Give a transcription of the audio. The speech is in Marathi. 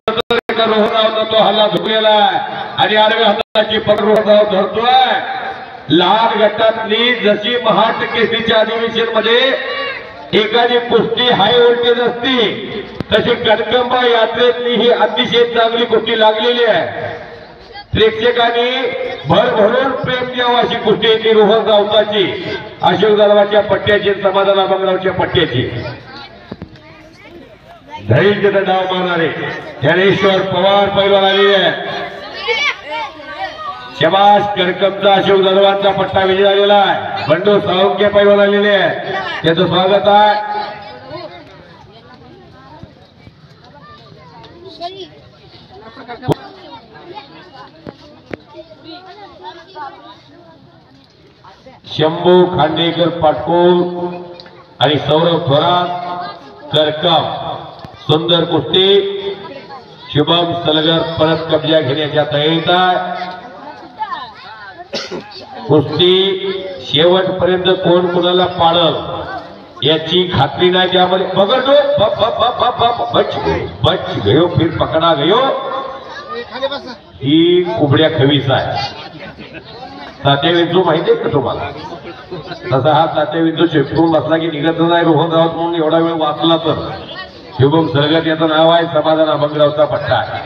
रोहनराव तो हल्ला झुकलेला आहे आणि आडव्या हाताची पकड रोहनराव धरतोय। लहान गटातली जशी महाट केसरीच्या अधिवेशन मध्ये एखादी कुस्ती हाय व्होल्टेज असती तशी कणकंबा यात्रेतली ही अतिशय चांगली कुस्ती लागलेली आहे। प्रेक्षकांनी भरभरून प्रेम द्यावं अशी कुस्ती येते रोहन राऊताची, अशोक जाधवाच्या पट्ट्याची, समाधान अभंगरावच्या पट्ट्याची। धैर्य डाव मारणारे ज्ञानेश्वर पवार पैलवान आलेले आहे। शबाश कणकंबचा अशोक जाधवांचा पट्टा विजय झालेला आहे। बंडू साळुंखे पैलवान आलेले आहे, त्याचं स्वागत आहे। शंभू खांडेकर पाटकोल आणि सौरभ थोरात करकम सुंदर कुस्ती। शुभम सलगर परत कब्जा घेण्याच्या तयारीत आहे। कुस्ती शेवटपर्यंत कोण कोणाला पाडल याची खात्री नाही, त्यामध्ये पकडतो बच गयो फिर पकडा गयो ही कुबड्या खवीस आहे। तात्याविंचू माहिती आहे का तुम्हाला? तसा हा तात्याविंचू चिपकून बसला की निघत नाही रोहन राऊत म्हणून एवढा वेळ वाचला तर। शुभम सरगत याचं नाव आहे, समाधान अभंगरावचा पट्टा आहे।